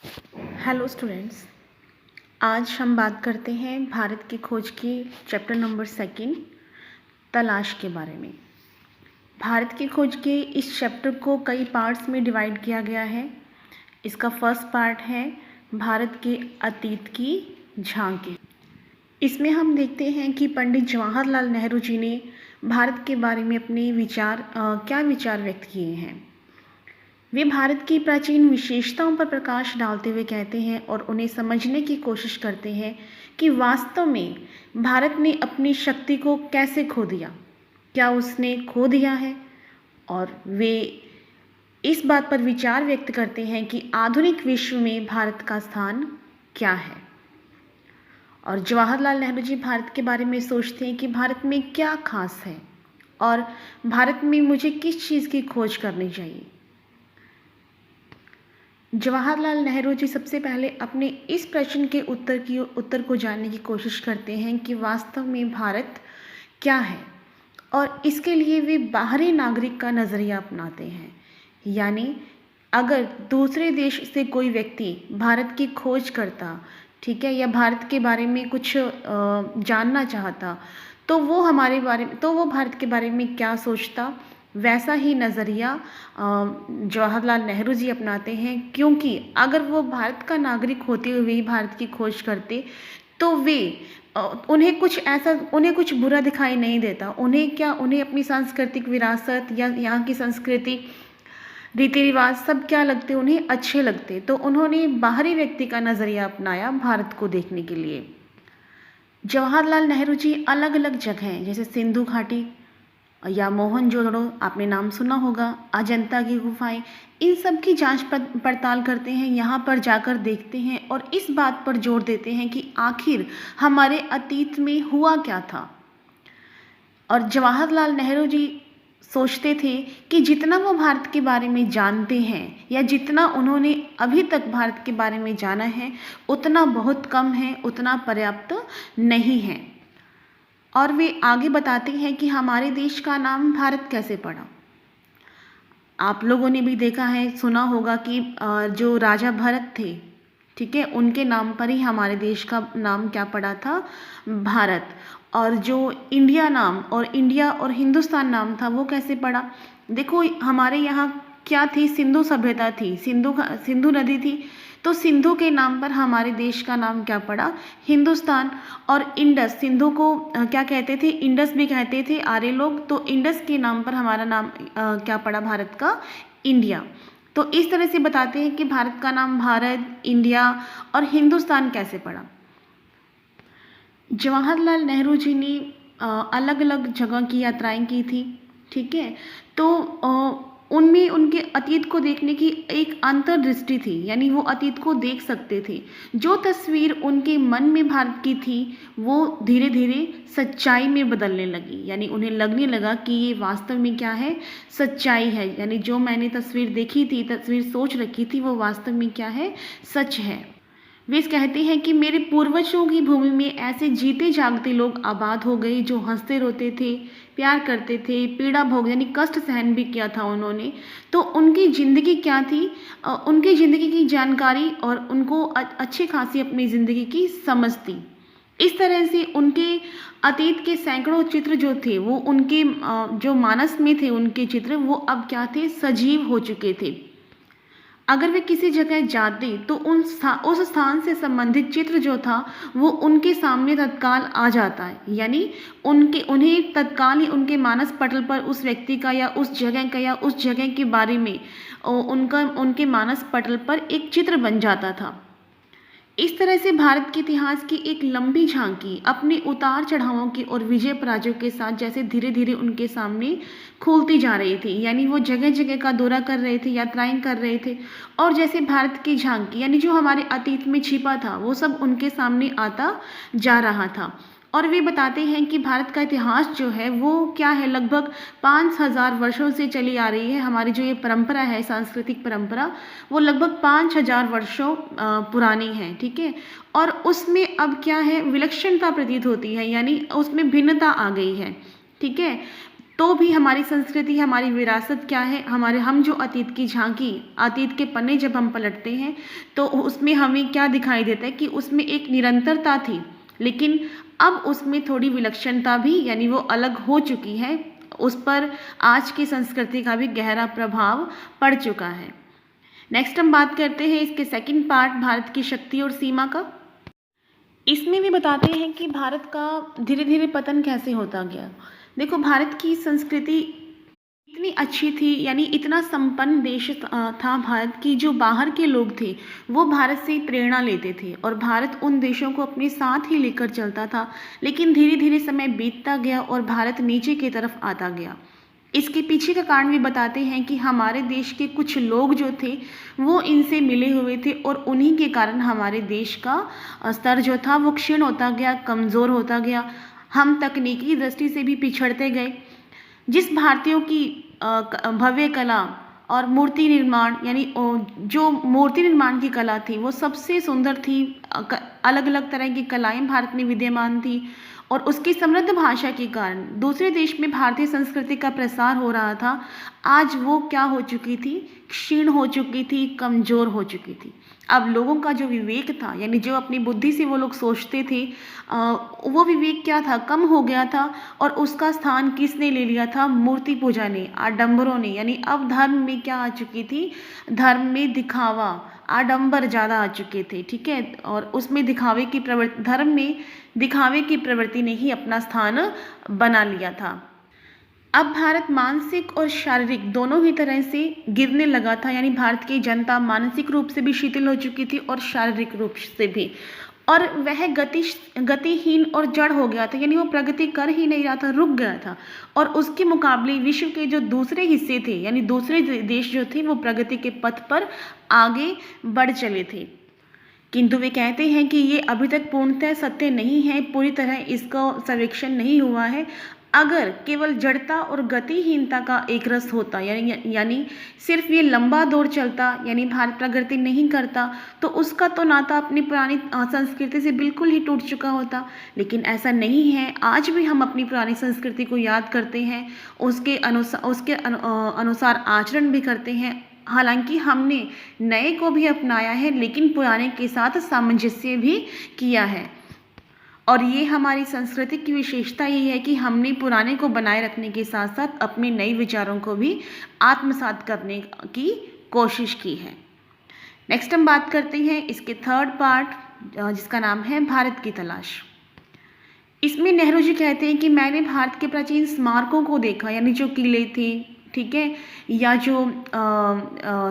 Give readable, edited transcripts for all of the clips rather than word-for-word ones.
Hello students. आज हम बात करते हैं भारत की खोज की चैप्टर नंबर 2 तलाश के बारे में। भारत की खोज के इस चैप्टर को कई पार्ट्स में डिवाइड किया गया है। इसका फर्स्ट पार्ट है भारत के अतीत की झांकी। इसमें हम देखते हैं कि पंडित जवाहरलाल नेहरू जी ने भारत के बारे में अपने क्या विचार व्यक्त किए हैं। वे भारत की प्राचीन विशेषताओं पर प्रकाश डालते हुए कहते हैं और उन्हें समझने की कोशिश करते हैं कि वास्तव में भारत ने अपनी शक्ति को कैसे खो दिया, क्या उसने खो दिया है। और वे इस बात पर विचार व्यक्त करते हैं कि आधुनिक विश्व में भारत का स्थान क्या है। और जवाहरलाल नेहरू जी भारत के बारे में सोचते हैं कि भारत में क्या खास है और भारत में मुझे किस चीज़ की खोज करनी चाहिए। जवाहरलाल नेहरू जी सबसे पहले अपने इस प्रश्न के उत्तर को जानने की कोशिश करते हैं कि वास्तव में भारत क्या है, और इसके लिए वे बाहरी नागरिक का नज़रिया अपनाते हैं। यानी अगर दूसरे देश से कोई व्यक्ति भारत की खोज करता, ठीक है, या भारत के बारे में कुछ जानना चाहता, तो वो भारत के बारे में क्या सोचता, वैसा ही नज़रिया जवाहरलाल नेहरू जी अपनाते हैं। क्योंकि अगर वो भारत का नागरिक होते हुए ही भारत की खोज करते तो उन्हें कुछ बुरा दिखाई नहीं देता। उन्हें अपनी सांस्कृतिक विरासत या यहाँ की संस्कृति, रीति रिवाज सब क्या लगते, उन्हें अच्छे लगते। तो उन्होंने बाहरी व्यक्ति का नज़रिया अपनाया भारत को देखने के लिए। जवाहरलाल नेहरू जी अलग अलग जगह जैसे सिंधु घाटी या मोहनजोदड़ो, आपने नाम सुना होगा, अजंता की गुफाएं, इन सब की जांच पड़ताल करते हैं। यहाँ पर जाकर देखते हैं और इस बात पर जोर देते हैं कि आखिर हमारे अतीत में हुआ क्या था। और जवाहरलाल नेहरू जी सोचते थे कि जितना वो भारत के बारे में जानते हैं या जितना उन्होंने अभी तक भारत के बारे में जाना है, उतना बहुत कम है, उतना पर्याप्त नहीं है। और वे आगे बताते हैं कि हमारे देश का नाम भारत कैसे पड़ा। आप लोगों ने भी देखा है, सुना होगा कि जो राजा भरत थे, ठीक है, उनके नाम पर ही हमारे देश का नाम क्या पड़ा था, भारत। और जो इंडिया और हिंदुस्तान नाम था, वो कैसे पड़ा। देखो, हमारे यहाँ क्या थी, सिंधु सभ्यता थी, सिंधु नदी थी, तो सिंधु के नाम पर हमारे देश का नाम क्या पड़ा, हिंदुस्तान। और इंडस, सिंधु को क्या कहते थे, इंडस भी कहते थे आर्य लोग, तो इंडस के नाम पर हमारा नाम क्या पड़ा, भारत का, इंडिया। तो इस तरह से बताते हैं कि भारत का नाम भारत, इंडिया और हिंदुस्तान कैसे पड़ा। जवाहरलाल नेहरू जी ने अलग अलग जगह की यात्राएं की थी, ठीक है। तो उनमें उनके अतीत को देखने की एक अंतर्दृष्टि थी, यानी वो अतीत को देख सकते थे। जो तस्वीर उनके मन में भारत की थी, वो धीरे धीरे सच्चाई में बदलने लगी। यानी उन्हें लगने लगा कि ये वास्तव में क्या है, सच्चाई है। यानी जो मैंने तस्वीर देखी थी, तस्वीर सोच रखी थी, वो वास्तव में क्या है, सच है। वे कहते हैं कि मेरे पूर्वजों की भूमि में ऐसे जीते जागते लोग आबाद हो गए जो हंसते रोते थे, प्यार करते थे, पीड़ा भोग यानी कष्ट सहन भी किया था उन्होंने। तो उनकी ज़िंदगी क्या थी, उनकी ज़िंदगी की जानकारी और उनको अच्छी खासी अपनी ज़िंदगी की समझ थी। इस तरह से उनके अतीत के सैकड़ों चित्र जो थे, वो उनके जो मानस में थे, उनके चित्र वो अब क्या थे, सजीव हो चुके थे। अगर वे किसी जगह जाते तो उस स्थान से संबंधित चित्र जो था वो उनके सामने तत्काल आ जाता है। यानी उन्हें तत्काल ही उनके मानस पटल पर उस व्यक्ति का या उस जगह के बारे में उनके मानस पटल पर एक चित्र बन जाता था। इस तरह से भारत के इतिहास की एक लंबी झांकी अपने उतार चढ़ावों की और विजय पराजयों के साथ जैसे धीरे धीरे उनके सामने खुलती जा रही थी। यानी वो जगह जगह का दौरा कर रहे थे, यात्राएं कर रहे थे, और जैसे भारत की झांकी यानी जो हमारे अतीत में छिपा था वो सब उनके सामने आता जा रहा था। और वे बताते हैं कि भारत का इतिहास जो है वो क्या है, लगभग 5000 वर्षों से चली आ रही है। हमारी जो ये परंपरा है, सांस्कृतिक परंपरा, वो लगभग 5000 वर्षों पुरानी है, ठीक है। और उसमें अब क्या है, विलक्षणता प्रतीत होती है, यानी उसमें भिन्नता आ गई है, ठीक है। तो भी हमारी संस्कृति, हमारी विरासत क्या है, हम जो अतीत की झांकी, अतीत के पन्ने जब हम पलटते हैं तो उसमें हमें क्या दिखाई देता है कि उसमें एक निरंतरता थी, लेकिन अब उसमें थोड़ी विलक्षणता भी यानी वो अलग हो चुकी है। उस पर आज की संस्कृति का भी गहरा प्रभाव पड़ चुका है। नेक्स्ट हम बात करते हैं इसके सेकंड पार्ट, भारत की शक्ति और सीमा का। इसमें भी बताते हैं कि भारत का धीरे धीरे पतन कैसे होता गया। देखो, भारत की संस्कृति इतनी अच्छी थी, यानी इतना संपन्न देश था भारत की, जो बाहर के लोग थे वो भारत से प्रेरणा लेते थे और भारत उन देशों को अपने साथ ही लेकर चलता था। लेकिन धीरे धीरे समय बीतता गया और भारत नीचे की तरफ आता गया। इसके पीछे का कारण भी बताते हैं कि हमारे देश के कुछ लोग जो थे वो इनसे मिले हुए थे और उन्हीं के कारण हमारे देश का स्तर जो था वो क्षीण होता गया, कमज़ोर होता गया। हम तकनीकी दृष्टि से भी पिछड़ते गए। जिस भारतीयों की भव्य कला और मूर्ति निर्माण, यानी जो मूर्ति निर्माण की कला थी वो सबसे सुंदर थी, अलग अलग तरह की कलाएं भारत में विद्यमान थी और उसकी समृद्ध भाषा के कारण दूसरे देश में भारतीय संस्कृति का प्रसार हो रहा था। आज वो क्या हो चुकी थी, क्षीण हो चुकी थी, कमज़ोर हो चुकी थी। अब लोगों का जो विवेक था, यानी जो अपनी बुद्धि से वो लोग सोचते थे, वो विवेक क्या था, कम हो गया था और उसका स्थान किसने ले लिया था, मूर्ति पूजा ने, आडंबरों ने। यानी अब धर्म में क्या आ चुकी थी, धर्म में दिखावा, आडंबर ज़्यादा आ चुके थे, ठीक है, और उसमें दिखावे की प्रवृत्ति, धर्म में दिखावे की प्रवृत्ति ने ही अपना स्थान बना लिया था। अब भारत मानसिक और शारीरिक दोनों ही तरह से गिरने लगा था, यानी भारत की जनता मानसिक रूप से भी शिथिल हो चुकी थी और शारीरिक रूप से भी, और वह गतिहीन और जड़ हो गया था, यानी वो प्रगति कर ही नहीं रहा था, रुक गया था। और उसके मुकाबले विश्व के जो दूसरे हिस्से थे, यानी दूसरे देश जो थे, वो प्रगति के पथ पर आगे बढ़ चले थे। किंतु वे कहते हैं कि ये अभी तक पूर्णतः सत्य नहीं है, पूरी तरह इसका सर्वेक्षण नहीं हुआ है। अगर केवल जड़ता और गतिहीनता का एक रस होता, यानी सिर्फ ये लंबा दौर चलता, यानी भारत प्रगति नहीं करता, तो उसका तो नाता अपनी पुरानी संस्कृति से बिल्कुल ही टूट चुका होता। लेकिन ऐसा नहीं है, आज भी हम अपनी पुरानी संस्कृति को याद करते हैं, उसके अनुसार आचरण भी करते हैं। हालांकि हमने नए को भी अपनाया है, लेकिन पुराने के साथ सामंजस्य भी किया है। और ये हमारी संस्कृति की विशेषता ये है कि हमने पुराने को बनाए रखने के साथ साथ अपने नए विचारों को भी आत्मसात करने की कोशिश की है। नेक्स्ट हम बात करते हैं इसके थर्ड पार्ट, जिसका नाम है भारत की तलाश। इसमें नेहरू जी कहते हैं कि मैंने भारत के प्राचीन स्मारकों को देखा, यानी जो किले थे, ठीक है, या जो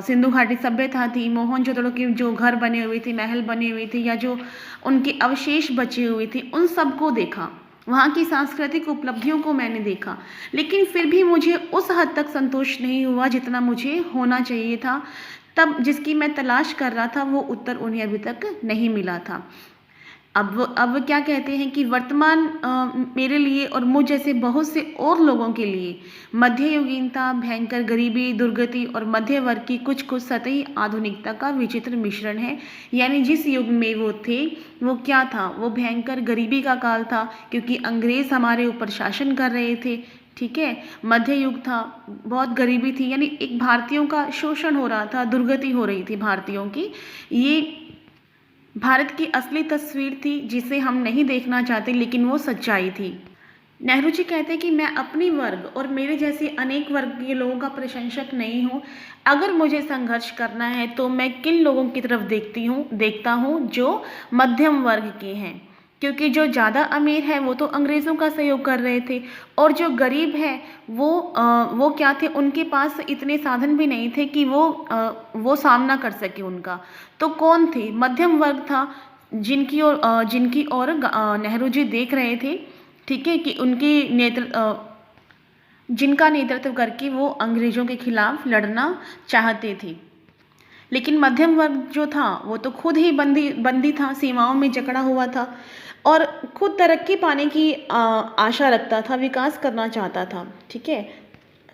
सिंधु घाटी सभ्यता थी, मोहनजोदड़ो के जो घर बने हुए थे, महल बने हुए थे, या जो उनके अवशेष बचे हुए थे, उन सबको देखा। वहाँ की सांस्कृतिक उपलब्धियों को मैंने देखा, लेकिन फिर भी मुझे उस हद तक संतोष नहीं हुआ जितना मुझे होना चाहिए था। तब जिसकी मैं तलाश कर रहा था वो उत्तर उन्हें अभी तक नहीं मिला था। अब वो क्या कहते हैं कि वर्तमान मेरे लिए और मुझ जैसे बहुत से और लोगों के लिए मध्ययुगीनता, भयंकर गरीबी, दुर्गति और मध्य वर्ग की कुछ कुछ सतही आधुनिकता का विचित्र मिश्रण है। यानी जिस युग में वो थे वो क्या था, वो भयंकर गरीबी का काल था, क्योंकि अंग्रेज़ हमारे ऊपर शासन कर रहे थे, ठीक है। मध्य युग था, बहुत गरीबी थी, यानी एक भारतीयों का शोषण हो रहा था, दुर्गति हो रही थी भारतीयों की। ये भारत की असली तस्वीर थी जिसे हम नहीं देखना चाहते, लेकिन वो सच्चाई थी। नेहरू जी कहते हैं कि मैं अपनी वर्ग और मेरे जैसे अनेक वर्ग के लोगों का प्रशंसक नहीं हूँ। अगर मुझे संघर्ष करना है तो मैं किन लोगों की तरफ देखता हूँ जो मध्यम वर्ग के हैं, क्योंकि जो ज़्यादा अमीर है वो तो अंग्रेज़ों का सहयोग कर रहे थे, और जो गरीब है वो क्या थे, उनके पास इतने साधन भी नहीं थे कि वो सामना कर सके उनका। तो कौन थे, मध्यम वर्ग था, जिनकी ओर नेहरू जी देख रहे थे, ठीक है, कि जिनका नेतृत्व करके वो अंग्रेज़ों के खिलाफ लड़ना चाहते थे। लेकिन मध्यम वर्ग जो था वो तो खुद ही बंदी था, सीमाओं में जकड़ा हुआ था और खुद तरक्की पाने की आशा रखता था, विकास करना चाहता था, ठीक है।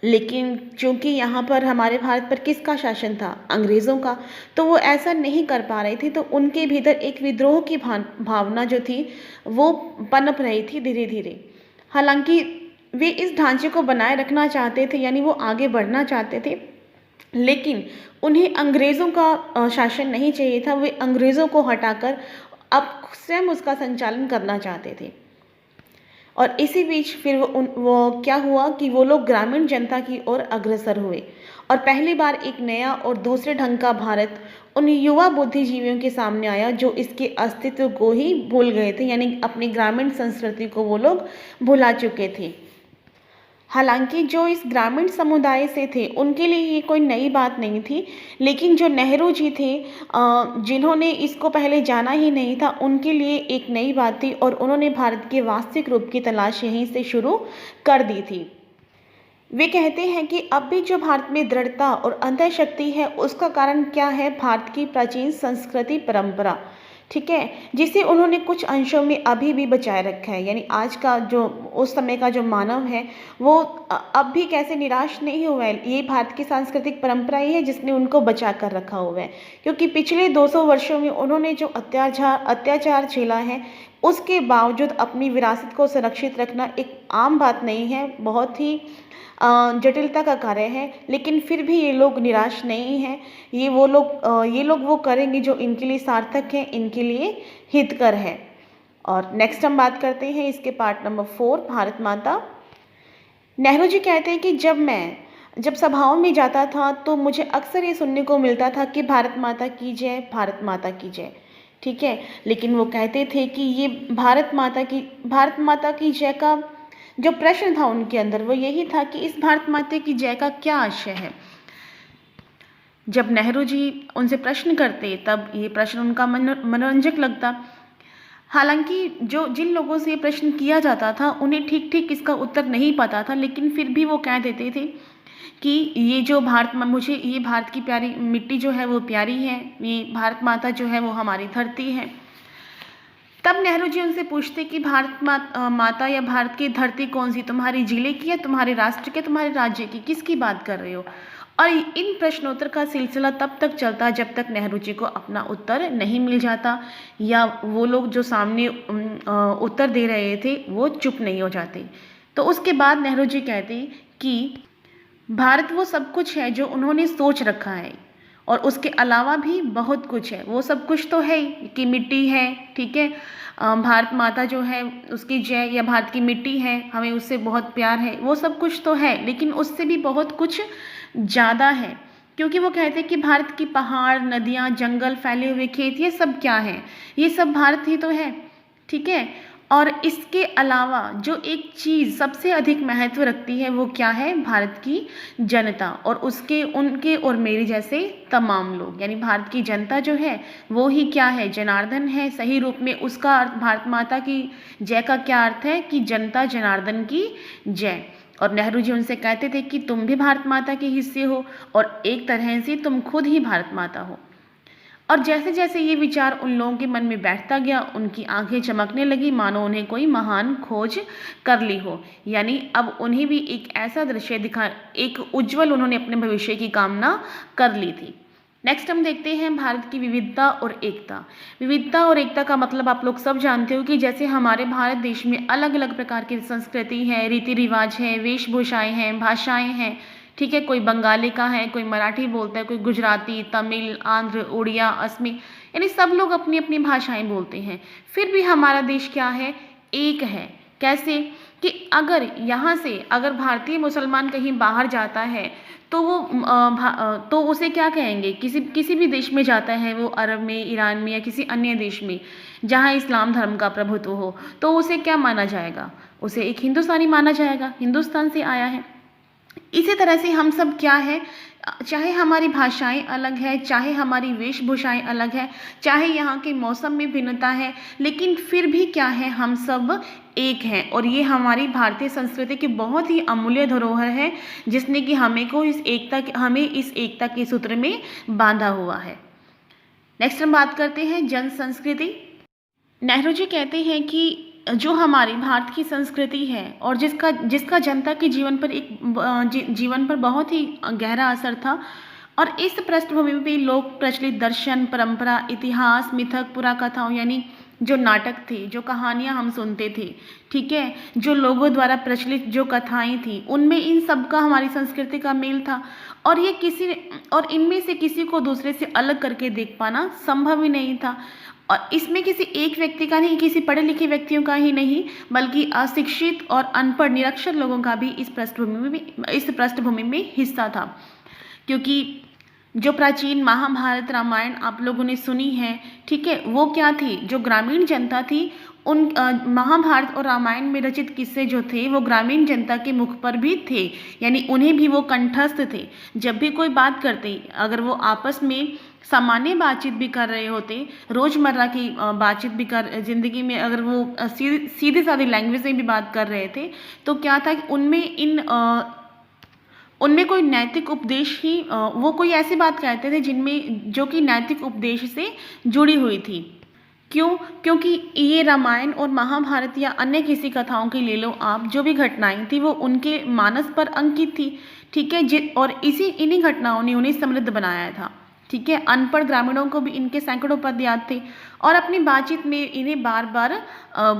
लेकिन चूंकि यहाँ पर हमारे भारत पर किसका शासन था, अंग्रेज़ों का, तो वो ऐसा नहीं कर पा रहे थे, तो उनके भीतर एक विद्रोह की भावना जो थी वो पनप रही थी धीरे धीरे। हालांकि वे इस ढांचे को बनाए रखना चाहते थे, यानी वो आगे बढ़ना चाहते थे, लेकिन उन्हें अंग्रेज़ों का शासन नहीं चाहिए था। वे अंग्रेज़ों को हटाकर अब स्वयं उसका संचालन करना चाहते थे। और इसी बीच फिर वो क्या हुआ कि वो लोग ग्रामीण जनता की ओर अग्रसर हुए और पहली बार एक नया और दूसरे ढंग का भारत उन युवा बुद्धिजीवियों के सामने आया जो इसके अस्तित्व को ही भूल गए थे, यानी अपनी ग्रामीण संस्कृति को वो लोग भुला चुके थे। हालांकि जो इस ग्रामीण समुदाय से थे उनके लिए ये कोई नई बात नहीं थी, लेकिन जो नेहरू जी थे जिन्होंने इसको पहले जाना ही नहीं था, उनके लिए एक नई बात थी और उन्होंने भारत के वास्तविक रूप की तलाश यहीं से शुरू कर दी थी। वे कहते हैं कि अब भी जो भारत में दृढ़ता और अंतःशक्ति है उसका कारण क्या है? भारत की प्राचीन संस्कृति परंपरा, ठीक है, जिसे उन्होंने कुछ अंशों में अभी भी बचाए रखा है। यानी आज का जो उस समय का जो मानव है वो अब भी कैसे निराश नहीं हुआ है, ये भारत की सांस्कृतिक परंपरा ही है जिसने उनको बचा कर रखा हुआ है। क्योंकि पिछले 200 वर्षों में उन्होंने जो अत्याचार झेला है उसके बावजूद अपनी विरासत को सुरक्षित रखना एक आम बात नहीं है, बहुत ही जटिलता का कार्य है। लेकिन फिर भी ये लोग निराश नहीं हैं। ये लोग वो करेंगे जो इनके लिए सार्थक है, इनके लिए हितकर है। और नेक्स्ट हम बात करते हैं इसके पार्ट नंबर 4, भारत माता। नेहरू जी कहते हैं कि जब सभाओं में जाता था तो मुझे अक्सर ये सुनने को मिलता था कि भारत माता की जय, भारत माता की जय, ठीक है। लेकिन वो कहते थे कि ये भारत माता की जय का जो प्रश्न था उनके अंदर वो यही था कि इस भारत माता की जय का क्या आशय है। जब नेहरू जी उनसे प्रश्न करते तब ये प्रश्न उनका मनोरंजक लगता। हालांकि जिन लोगों से ये प्रश्न किया जाता था उन्हें ठीक इसका उत्तर नहीं पता था, लेकिन फिर भी वो कह देते थे कि ये जो मुझे ये भारत की प्यारी मिट्टी जो है वो प्यारी है, ये भारत माता जो है वो हमारी धरती है। तब नेहरू जी उनसे पूछते कि भारत माता या भारत की धरती कौन सी, तुम्हारी जिले की या तुम्हारे राष्ट्र की, तुम्हारे राज्य की, किसकी बात कर रहे हो? और इन प्रश्नोत्तर का सिलसिला तब तक चलता जब तक नेहरू जी को अपना उत्तर नहीं मिल जाता या वो लोग जो सामने उत्तर दे रहे थे वो चुप नहीं हो जाते। तो उसके बाद नेहरू जी कहते कि भारत वो सब कुछ है जो उन्होंने सोच रखा है और उसके अलावा भी बहुत कुछ है। वो सब कुछ तो है कि मिट्टी है, ठीक है, भारत माता जो है उसकी जय या भारत की मिट्टी है, हमें उससे बहुत प्यार है, वो सब कुछ तो है, लेकिन उससे भी बहुत कुछ ज़्यादा है। क्योंकि वो कहते हैं कि भारत की पहाड़, नदियाँ, जंगल, फैले हुए खेत, ये सब क्या है? ये सब भारत ही तो है, ठीक है। और इसके अलावा जो एक चीज़ सबसे अधिक महत्व रखती है वो क्या है? भारत की जनता और उनके और मेरे जैसे तमाम लोग, यानी भारत की जनता जो है वो ही क्या है? जनार्दन है। सही रूप में उसका अर्थ भारत माता की जय का क्या अर्थ है? कि जनता जनार्दन की जय। और नेहरू जी उनसे कहते थे कि तुम भी भारत माता के हिस्से हो और एक तरह से तुम खुद ही भारत माता हो। और जैसे जैसे ये विचार उन लोगों के मन में बैठता गया उनकी आंखें चमकने लगी मानो उन्हें कोई महान खोज कर ली हो। यानी अब उन्हें भी एक ऐसा दृश्य एक उज्जवल उन्होंने अपने भविष्य की कामना कर ली थी। नेक्स्ट हम देखते हैं भारत की विविधता और एकता। विविधता और एकता का मतलब आप लोग सब जानते हो कि जैसे हमारे भारत देश में अलग अलग प्रकार की संस्कृति है, रीति रिवाज है, वेशभूषाएं हैं, भाषाएं हैं, ठीक है। कोई बंगाली का है, कोई मराठी बोलता है, कोई गुजराती, तमिल, आंध्र, उड़िया, असमी, यानी सब लोग अपनी अपनी भाषाएं बोलते हैं। फिर भी हमारा देश क्या है? एक है। कैसे? कि अगर भारतीय मुसलमान कहीं बाहर जाता है तो तो उसे क्या कहेंगे? किसी भी देश में जाता है वो, अरब में, ईरान में या किसी अन्य देश में जहाँ इस्लाम धर्म का प्रभुत्व हो, तो उसे क्या माना जाएगा? उसे एक हिंदुस्तानी माना जाएगा, हिंदुस्तान से आया है। इसी तरह से हम सब क्या है, चाहे हमारी भाषाएं अलग है, चाहे हमारी वेशभूषाएं अलग है, चाहे यहाँ के मौसम में भिन्नता है, लेकिन फिर भी क्या है, हम सब एक हैं। और ये हमारी भारतीय संस्कृति की बहुत ही अमूल्य धरोहर है जिसने कि हमें इस एकता के सूत्र में बांधा हुआ है। नेक्स्ट हम बात करते हैं जन संस्कृति। नेहरू जी कहते हैं कि जो हमारी भारत की संस्कृति है और जिसका जनता के जीवन पर बहुत ही गहरा असर था, और इस पृष्ठभूमि में भी लोक प्रचलित दर्शन, परंपरा, इतिहास, मिथक, पुराकथाओं यानी जो नाटक थे, जो कहानियाँ हम सुनते थे, ठीक है, जो लोगों द्वारा प्रचलित जो कथाएं थी, उनमें इन सब का हमारी संस्कृति का मेल था। और इनमें से किसी को दूसरे से अलग करके देख पाना संभव ही नहीं था। और इसमें किसी एक व्यक्ति का नहीं, किसी पढ़े लिखे व्यक्तियों का ही नहीं, बल्कि अशिक्षित और अनपढ़ निरक्षर लोगों का भी इस पृष्ठभूमि में हिस्सा था। क्योंकि जो प्राचीन महाभारत रामायण आप लोगों ने सुनी है, ठीक है, वो क्या थी, जो ग्रामीण जनता थी, उन महाभारत और रामायण में रचित किस्से जो थे वो ग्रामीण जनता के मुख पर भी थे, यानी उन्हें भी वो कंठस्थ थे। जब भी कोई बात करते, अगर वो आपस में सामान्य बातचीत भी कर रहे होते, रोज़मर्रा की बातचीत भी कर, ज़िंदगी में अगर वो सीधी सादी लैंग्वेज में भी बात कर रहे थे, तो क्या था कि उनमें कोई नैतिक उपदेश ही, वो कोई ऐसी बात कहते थे जिनमें जो कि नैतिक उपदेश से जुड़ी हुई थी। क्यों? क्योंकि ये रामायण और महाभारत या अन्य किसी कथाओं की ले लो आप, जो भी घटनाएं थी वो उनके मानस पर अंकित थी, ठीक है, और इन्हीं घटनाओं ने उन्हें समृद्ध बनाया था, ठीक है। अनपढ़ ग्रामीणों को भी इनके सैकड़ों पद याद थे और अपनी बातचीत में इन्हें बार बार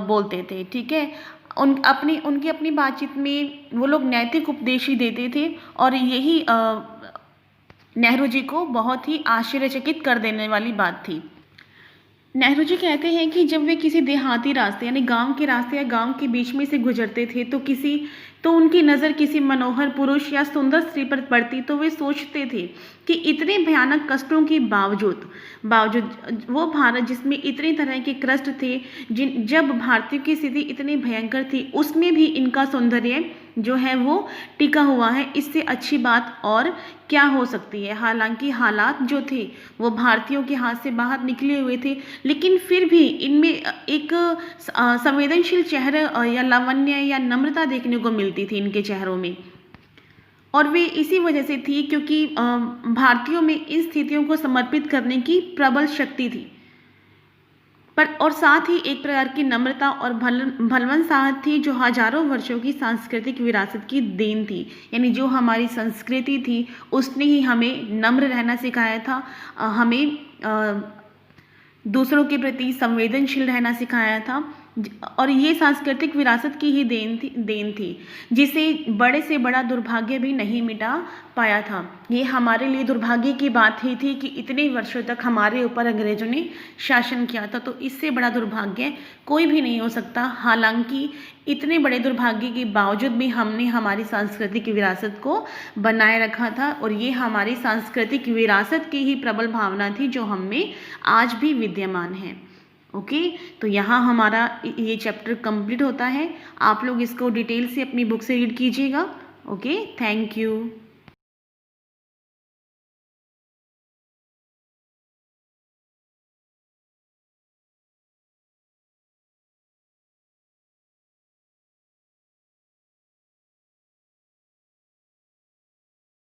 बोलते थे, ठीक है। उनकी अपनी बातचीत में वो लोग नैतिक उपदेश ही देते थे और यही नेहरू जी को बहुत ही आश्चर्यचकित कर देने वाली बात थी। नेहरू जी कहते हैं कि जब वे किसी देहाती रास्ते यानी गांव के रास्ते या गांव के बीच में से गुजरते थे तो उनकी नज़र किसी मनोहर पुरुष या सुंदर स्त्री पर पड़ती तो वे सोचते थे कि इतने भयानक कष्टों के बावजूद वो भारत जिसमें इतने तरह के कष्ट थे, जब भारतीयों की स्थिति इतनी भयंकर थी, उसमें भी इनका सौंदर्य जो है वो टिका हुआ है। इससे अच्छी बात और क्या हो सकती है। हालांकि हालात जो थे वो भारतीयों के हाथ से बाहर निकले हुए थे, लेकिन फिर भी इनमें एक संवेदनशील चेहरा या लावण्य या नम्रता देखने को मिलती थी इनके चेहरों में। और वे इसी वजह से थी क्योंकि भारतीयों में इन स्थितियों को समर्पित करने की प्रबल शक्ति थी, और साथ ही एक प्रकार की नम्रता और भलवन साहस थी जो हजारों वर्षों की सांस्कृतिक विरासत की देन थी। यानी जो हमारी संस्कृति थी उसने ही हमें नम्र रहना सिखाया था, हमें दूसरों के प्रति संवेदनशील रहना सिखाया था, और ये सांस्कृतिक विरासत की ही देन थी जिसे बड़े से बड़ा दुर्भाग्य भी नहीं मिटा पाया था। ये हमारे लिए दुर्भाग्य की बात ही थी कि इतने वर्षों तक हमारे ऊपर अंग्रेजों ने शासन किया था, तो इससे बड़ा दुर्भाग्य कोई भी नहीं हो सकता। हालांकि इतने बड़े दुर्भाग्य के बावजूद भी हमने हमारी सांस्कृतिक विरासत को बनाए रखा था, और ये हमारी सांस्कृतिक विरासत की ही प्रबल भावना थी जो हम में आज भी विद्यमान है। ओके, तो यहाँ हमारा ये चैप्टर कंप्लीट होता है। आप लोग इसको डिटेल से अपनी बुक से रीड कीजिएगा। Okay, thank you.